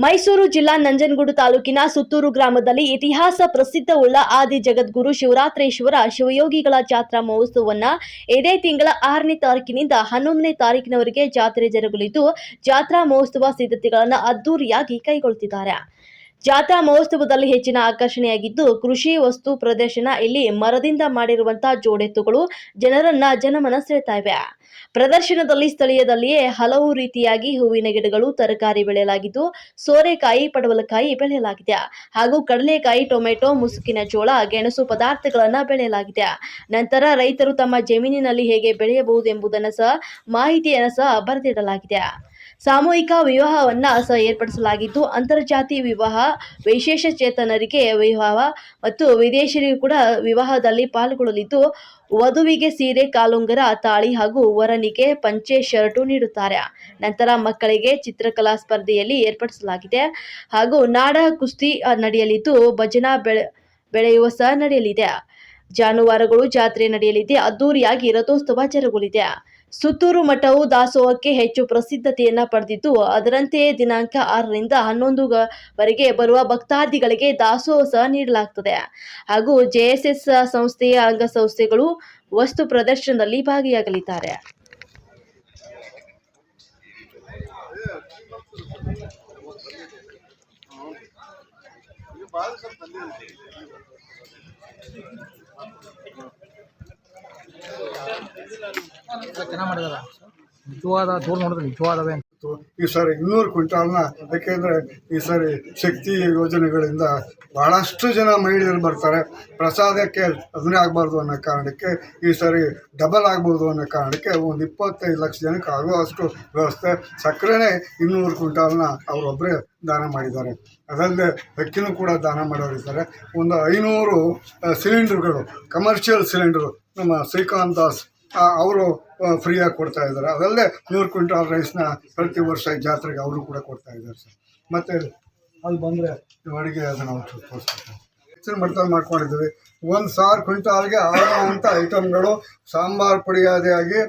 ಮೈಸೂರು ಜಿಲ್ಲಾ ನಂಜನಗೂಡು ತಾಲೂಕಿನ ಸುತ್ತೂರು ಗ್ರಾಮದಲ್ಲಿ ಇತಿಹಾಸ ಪ್ರಸಿದ್ಧವುಳ್ಳ ಆದಿ ಜಗದ್ಗುರು ಶಿವರಾತ್ರೇಶ್ವರ ಶಿವಯೋಗಿಗಳ ಜಾತ್ರಾ ಮಹೋತ್ಸವವನ್ನು ಇದೇ ತಿಂಗಳ 6ನೇ ತಾರೀಕಿನಿಂದ 11ನೇ ತಾರೀಕಿನವರೆಗೆ ಜಾತ್ರೆ ಜರುಗಲಿದ್ದು, ಜಾತ್ರಾ ಮಹೋತ್ಸವ ಸಿದ್ಧತೆಗಳನ್ನು ಅದ್ದೂರಿಯಾಗಿ ಕೈಗೊಳ್ಳುತ್ತಿದ್ದಾರೆ. ಜಾತ್ರಾ ಮಹೋತ್ಸವದಲ್ಲಿ ಹೆಚ್ಚಿನ ಆಕರ್ಷಣೆಯಾಗಿದ್ದು, ಕೃಷಿ ವಸ್ತು ಪ್ರದರ್ಶನ. ಇಲ್ಲಿ ಮರದಿಂದ ಮಾಡಿರುವಂತಹ ಜೋಡೆತ್ತುಗಳು ಜನರನ್ನ ಜನಮನ ಸೆಳೆತಾ ಇವೆ. ಪ್ರದರ್ಶನದಲ್ಲಿ ಸ್ಥಳೀಯದಲ್ಲಿಯೇ ಹಲವು ರೀತಿಯಾಗಿ ಹೂವಿನ ಗಿಡಗಳು, ತರಕಾರಿ ಬೆಳೆಯಲಾಗಿದ್ದು, ಸೋರೆಕಾಯಿ, ಪಡವಲಕಾಯಿ ಬೆಳೆಯಲಾಗಿದೆ ಹಾಗೂ ಕಡಲೆಕಾಯಿ, ಟೊಮೆಟೊ, ಮುಸುಕಿನ ಜೋಳ, ಗೆಣಸು ಪದಾರ್ಥಗಳನ್ನು ಬೆಳೆಯಲಾಗಿದೆ. ನಂತರ ರೈತರು ತಮ್ಮ ಜಮೀನಿನಲ್ಲಿ ಹೇಗೆ ಬೆಳೆಯಬಹುದು ಎಂಬುದನ್ನು ಸಹ ಮಾಹಿತಿಯನ್ನು ಸಹ ಬರೆದಿಡಲಾಗಿದೆ. ಸಾಮೂಹಿಕ ವಿವಾಹವನ್ನ ಸಹ ಏರ್ಪಡಿಸಲಾಗಿದ್ದು, ಅಂತರ್ಜಾತಿ ವಿವಾಹ, ವಿಶೇಷ ಚೇತನರಿಗೆ ವಿವಾಹ ಮತ್ತು ವಿದೇಶಿಯರು ಕೂಡ ವಿವಾಹದಲ್ಲಿ ಪಾಲ್ಗೊಳ್ಳಲಿದ್ದು, ವಧುವಿಗೆ ಸೀರೆ, ಕಾಲುಂಗರ, ತಾಳಿ ಹಾಗೂ ವರನಿಗೆ ಪಂಚೆ, ಶರ್ಟು ನೀಡುತ್ತಾರೆ. ನಂತರ ಮಕ್ಕಳಿಗೆ ಚಿತ್ರಕಲಾ ಸ್ಪರ್ಧೆಯಲ್ಲಿ ಏರ್ಪಡಿಸಲಾಗಿದೆ ಹಾಗೂ ನಾಡ ಕುಸ್ತಿ ನಡೆಯಲಿದ್ದು, ಭಜನಾ ಬೆಳೆಯುವ ಸಹ ನಡೆಯಲಿದೆ. ಜಾನುವಾರುಗಳು ಜಾತ್ರೆ ನಡೆಯಲಿದೆ. ಅದ್ದೂರಿಯಾಗಿ ರಥೋತ್ಸವ ಜರುಗಲಿದೆ. ಸುತ್ತೂರು ಮಠವು ದಾಸೋಹಕ್ಕೆ ಹೆಚ್ಚು ಪ್ರಸಿದ್ಧತೆಯನ್ನು ಪಡೆದಿದ್ದು, ಅದರಂತೆಯೇ ದಿನಾಂಕ 6ರಿಂದ 11ವರೆಗೆ ಬರುವ ಭಕ್ತಾದಿಗಳಿಗೆ ದಾಸೋಹ ಸಹ ನೀಡಲಾಗುತ್ತದೆ ಹಾಗೂ ಜೆಎಸ್ಎಸ್ ಸಂಸ್ಥೆಯ ಅಂಗಸಂಸ್ಥೆಗಳು ವಸ್ತು ಪ್ರದರ್ಶನದಲ್ಲಿ ಭಾಗಿಯಾಗಲಿದ್ದಾರೆ. ಚೆನ್ನಾಗಿ ಮಾಡಿದಾರ. ನಿಜವಾದ ದೂರ ನೋಡಿದ್ರೆ ನಿಜವಾದವೇ. ಈ ಸಾರಿ 200 ಕ್ವಿಂಟಾಲ್ನ, ಯಾಕೆಂದರೆ ಈ ಸಾರಿ ಶಕ್ತಿ ಯೋಜನೆಗಳಿಂದ ಭಾಳಷ್ಟು ಜನ ಮಹಿಳೆಯರು ಬರ್ತಾರೆ. ಪ್ರಸಾದಕ್ಕೆ ಅದನ್ನೇ ಆಗಬಾರ್ದು ಅನ್ನೋ ಕಾರಣಕ್ಕೆ ಈ ಸಾರಿ ಡಬಲ್ ಆಗ್ಬೋದು ಅನ್ನೋ ಕಾರಣಕ್ಕೆ ಒಂದು 25 ಲಕ್ಷ ಜನಕ್ಕೆ ಆಗುವಷ್ಟು ವ್ಯವಸ್ಥೆ. ಸಕ್ಕರೆನೇ 200 ಕ್ವಿಂಟಾಲ್ನ ಅವರೊಬ್ಬರೇ ದಾನ ಮಾಡಿದ್ದಾರೆ. ಅದಲ್ಲದೆ ಅಕ್ಕಿನೂ ಕೂಡ ದಾನ ಮಾಡೋರಿದ್ದಾರೆ. ಒಂದು 500 ಸಿಲಿಂಡರ್ಗಳು, ಕಮರ್ಷಿಯಲ್ ಸಿಲಿಂಡರು ನಮ್ಮ ಶ್ರೀಕಾಂತ್ ದಾಸ್ ಅವರು ಫ್ರೀಯಾಗಿ ಕೊಡ್ತಾ ಇದ್ದಾರೆ. ಅದಲ್ಲದೆ 100 ಕ್ವಿಂಟಾಲ್ ರೈಸ್ನ ಪ್ರತಿ ವರ್ಷ ಜಾತ್ರೆಗೆ ಅವರು ಕೂಡ ಕೊಡ್ತಾ ಇದ್ದಾರೆ ಸರ್. ಮತ್ತು ಅಲ್ಲಿ ಬಂದರೆ ಅಡುಗೆ ಅದನ್ನು ನಾವು ತೋರಿಸ್ಕೊಡ್ತೀವಿ. ಹೆಚ್ಚಿನ ಮಟ್ಟದಲ್ಲಿ ಮಾಡ್ಕೊಂಡಿದ್ದೀವಿ. 1000 ಕ್ವಿಂಟಾಲ್ಗೆ ಆಗುವಂಥ ಐಟಮ್ಗಳು, ಸಾಂಬಾರು ಪುಡಿ ಆದಿಯಾಗಿ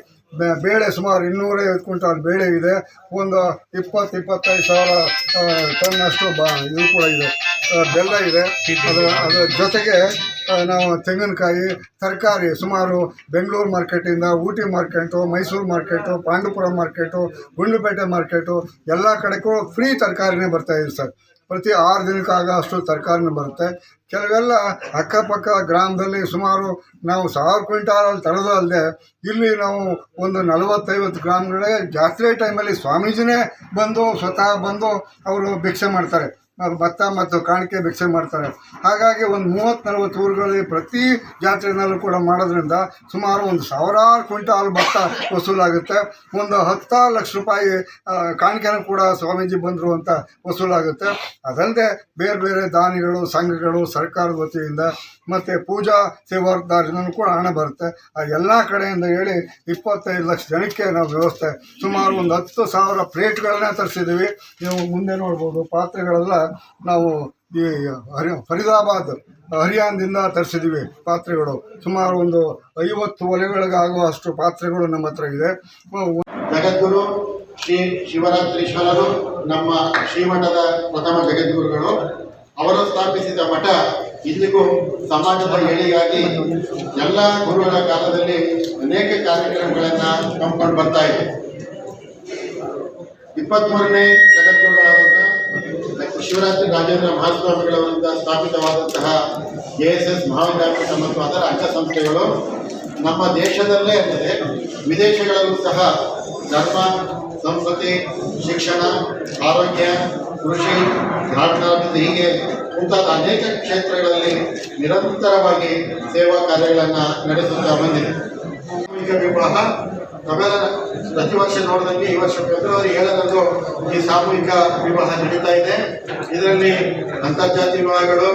ಬೇಳೆ ಸುಮಾರು 250 ಕ್ವಿಂಟಾಲ್ ಬೇಳೆ ಇದೆ. ಒಂದು 20-25 ಸಾವಿರ ಟನ್ನಷ್ಟು ಇದು ಕೂಡ ಇದೆ, ಬೆಲ್ಲ ಇದೆ. ಅದರ ಜೊತೆಗೆ ನಾವು ತೆಂಗಿನಕಾಯಿ, ತರಕಾರಿ ಸುಮಾರು ಬೆಂಗಳೂರು ಮಾರ್ಕೆಟಿಂದ Ooty market, Mysuru market, Pandupura market, Gundlupet market ಎಲ್ಲ ಕಡೆಗೂ ಫ್ರೀ ತರಕಾರಿನೇ ಬರ್ತಾಯಿದೆ ಸರ್. ಪ್ರತಿ 6 ದಿನಕ್ಕಾಗ ಅಷ್ಟು ತರಕಾರಿನೂ ಬರುತ್ತೆ. ಕೆಲವೆಲ್ಲ ಅಕ್ಕಪಕ್ಕ ಗ್ರಾಮದಲ್ಲಿ ಸುಮಾರು ನಾವು 1000 ಕ್ವಿಂಟಾಲಲ್ಲಿ ತರೋದು ಅಲ್ಲದೆ, ಇಲ್ಲಿ ನಾವು ಒಂದು 40-50 ಗ್ರಾಮಗಳೇ ಜಾತ್ರೆ ಟೈಮಲ್ಲಿ ಸ್ವಾಮೀಜಿನೇ ಬಂದು ಸ್ವತಃ ಬಂದು ಅವರು ಭಿಕ್ಷೆ ಮಾಡ್ತಾರೆ, ಭತ್ತ ಮತ್ತು ಕಾಣಿಕೆ ಭಿಕ್ಷೆ ಮಾಡ್ತಾರೆ. ಹಾಗಾಗಿ ಒಂದು 30-40 ಊರುಗಳಲ್ಲಿ ಪ್ರತಿ ಜಾತ್ರೆನಲ್ಲೂ ಕೂಡ ಮಾಡೋದ್ರಿಂದ ಸುಮಾರು ಒಂದು 1000 ಕ್ವಿಂಟಾಲ್ ಭತ್ತ ವಸೂಲಾಗುತ್ತೆ. ಒಂದು 10 ಲಕ್ಷ ರೂಪಾಯಿ ಕಾಣಿಕೆನೂ ಕೂಡ ಸ್ವಾಮೀಜಿ ಬಂದರು ಅಂತ ವಸೂಲಾಗುತ್ತೆ. ಅದಲ್ಲದೆ ಬೇರೆ ಬೇರೆ ದಾನಿಗಳು, ಸಂಘಗಳು, ಸರ್ಕಾರದ ವತಿಯಿಂದ ಮತ್ತು ಪೂಜಾ ಸೇವಾದಾರನೂ ಕೂಡ ಹಣ ಬರುತ್ತೆ. ಆ ಎಲ್ಲ ಕಡೆಯಿಂದ ಹೇಳಿ 25 ಲಕ್ಷ ಜನಕ್ಕೆ ನಾವು ವ್ಯವಸ್ಥೆ, ಸುಮಾರು ಒಂದು 10,000 ಪ್ಲೇಟ್ಗಳನ್ನೇ ತರಿಸಿದ್ದೀವಿ. ನೀವು ಮುಂದೆ ನೋಡ್ಬೋದು. ಪಾತ್ರೆಗಳೆಲ್ಲ ನಾವು ಈ ಫರೀದಾಬಾದ್, ಹರಿಯಾಣದಿಂದ ತರಿಸಿದ್ದೀವಿ ಪಾತ್ರೆಗಳು. ಸುಮಾರು ಒಂದು 50 ಒಲೆಗಳಿಗಾಗುವಷ್ಟು ಪಾತ್ರೆಗಳು ನಮ್ಮ ಹತ್ರ ಇದೆ. ಜಗದ್ಗುರು ಶ್ರೀ ಶಿವರಾತ್ರೀಶ್ವರರು ನಮ್ಮ ಶ್ರೀಮಠದ ಪ್ರಥಮ ಜಗದ್ಗುರುಗಳು. ಅವರು ಸ್ಥಾಪಿಸಿದ ಮಠ ಇಂದಿಗೂ ಸಮಾಜದ ಏಳಿಗಾಗಿ ಎಲ್ಲ ಗುರುಗಳ ಕಾಲದಲ್ಲಿ ಅನೇಕ ಕಾರ್ಯಕ್ರಮಗಳನ್ನು ಹಮ್ಮಿಕೊಂಡು ಬರ್ತಾ ಇದೆ. 23ನೇ ಜಗದ್ಗುರುಗಳಾದಂಥ ಶಿವರಾತ್ರಿ ರಾಜೇಂದ್ರ ಮಹಾಸ್ವಾಮಿಗಳವರಿಂದ ಸ್ಥಾಪಿತವಾದಂತಹ ಜೆಎಸ್ಎಸ್ ಮಹಾವಿದ್ಯಾಪೀಠ ಮತ್ತು ಅದರ ಅಂಗಸಂಸ್ಥೆಗಳು ನಮ್ಮ ದೇಶದಲ್ಲೇ ಅಲ್ಲದೆ ವಿದೇಶಗಳಲ್ಲೂ ಸಹ ಧರ್ಮ, ಸಂಸ್ಕೃತಿ, ಶಿಕ್ಷಣ, ಆರೋಗ್ಯ, ಕೃಷಿ, ಗ್ರಾಮೀಣಾಭಿವೃದ್ಧಿ ಹೀಗೆ ಮುಂತಾದ ಅನೇಕ ಕ್ಷೇತ್ರಗಳಲ್ಲಿ ನಿರಂತರವಾಗಿ ಸೇವಾ ಕಾರ್ಯಗಳನ್ನು ನಡೆಸುತ್ತಾ ಬಂದಿದೆ. ಸಾಮೂಹಿಕ ವಿವಾಹ ನಾವೆಲ್ಲ ಪ್ರತಿ ವರ್ಷ ನೋಡಿದಂಗೆ ಈ ವರ್ಷ ಫೆಬ್ರವರಿ 7ರಂದು ಈ ಸಾಮೂಹಿಕ ವಿವಾಹ ನಡೀತಾ ಇದೆ. ಇದರಲ್ಲಿ ಅಂತರ್ಜಾತಿ ವಿವಾಹಗಳು,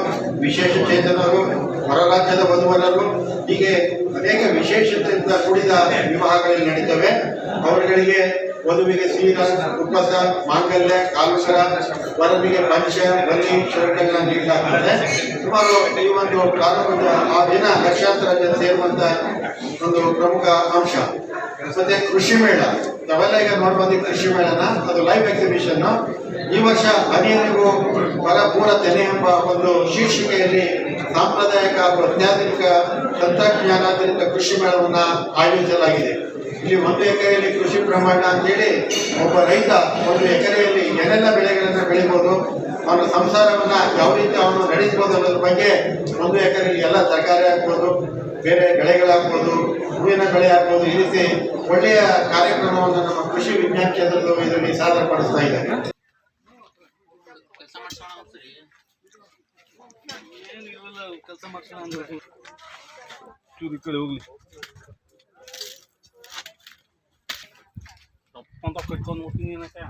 ವಿಶೇಷ ಚೇತನರು, ಹೊರ ರಾಜ್ಯದ ವಧುವರರು, ಹೀಗೆ ಅನೇಕ ವಿಶೇಷತೆಯಿಂದ ಕೂಡಿದ ವಿವಾಹಗಳಲ್ಲಿ ನಡೀತವೆ. ಅವರುಗಳಿಗೆ ವಧುವಿಗೆ ಸೀರ, ಕುಪ್ಪಸ, ಮಾಂಗಲ್ಯ, ಕಾಲುಸರ, ವರನಿಗೆ ಪಂಚ, ಬಲಿ, ಶರ್ಟನ್ನು ನೀಡಲಾಗುತ್ತದೆ. ಸುಮಾರು ಈ ಒಂದು ಪ್ರಾರಂಭದ ಆ ದಿನ ಲಕ್ಷಾಂತರ ಜನ ಸೇರುವಂಥ ಒಂದು ಪ್ರಮುಖ ಅಂಶ. ಮತ್ತೆ ಕೃಷಿ ಮೇಳ ತಾವೆಲ್ಲ ಈಗ ನೋಡ್ಬೋದು ಕೃಷಿ ಮೇಳನ, ಅದು ಲೈವ್ ಎಕ್ಸಿಬಿಷನ್. ಈ ವರ್ಷ ಹನಿಯನಿಗೂ ಪೂರ ತೆನೆ ಎಂಬ ಒಂದು ಶೀರ್ಷಿಕೆಯಲ್ಲಿ ಸಾಂಪ್ರದಾಯಿಕ ಹಾಗೂ ಅತ್ಯಾಧುನಿಕ ತಂತ್ರಜ್ಞಾನಾಧಾರಿತ ಕೃಷಿ ಮೇಳವನ್ನ ಆಯೋಜಿಸಲಾಗಿದೆ. ಇಲ್ಲಿ 1 ಎಕರೆಯಲ್ಲಿ ಕೃಷಿ ಬ್ರಹ್ಮಾಂಡ ಅಂತೇಳಿ ಒಬ್ಬ ರೈತ 1 ಎಕರೆಯಲ್ಲಿ ಏನೆಲ್ಲ ಬೆಳೆಗಳನ್ನ ಬೆಳಿಬೋದು, ಅವನ ಸಂಸಾರವನ್ನ ಯಾವ ರೀತಿ ಅವನು ನಡೆಸಬಹುದು ಅನ್ನೋದ್ರ ಬಗ್ಗೆ 1 ಎಕರೆಯಲ್ಲಿ ಎಲ್ಲ ತರಕಾರಿ ಹಾಕ್ಬೋದು, ಬೇರೆ ಬೆಳೆಗಳಾಗ್ಬೋದು, ಹೂವಿನ ಬೆಳೆ ಆಗ್ಬೋದು, ಈ ರೀತಿ ಒಳ್ಳೆಯ ಕಾರ್ಯಕ್ರಮವನ್ನು ನಮ್ಮ ಕೃಷಿ ವಿಜ್ಞಾನ ಕೇಂದ್ರದ ಇದರಲ್ಲಿ ಸಾಧನೆ ಪಡಿಸ್ತಾ ಇದ್ದಾರೆ. ಕೆಲಸ ಮಾಡ್ಸೋಣ ಅಂದ್ರೆ ಚೂರು ಈ ಕಡೆ ಹೋಗ್ಲಿ ತಪ್ಪಂತ ಕಟ್ಕೊಂಡು ಹೋಗ್ತೀನಿ ಏನಕ್ಕೆ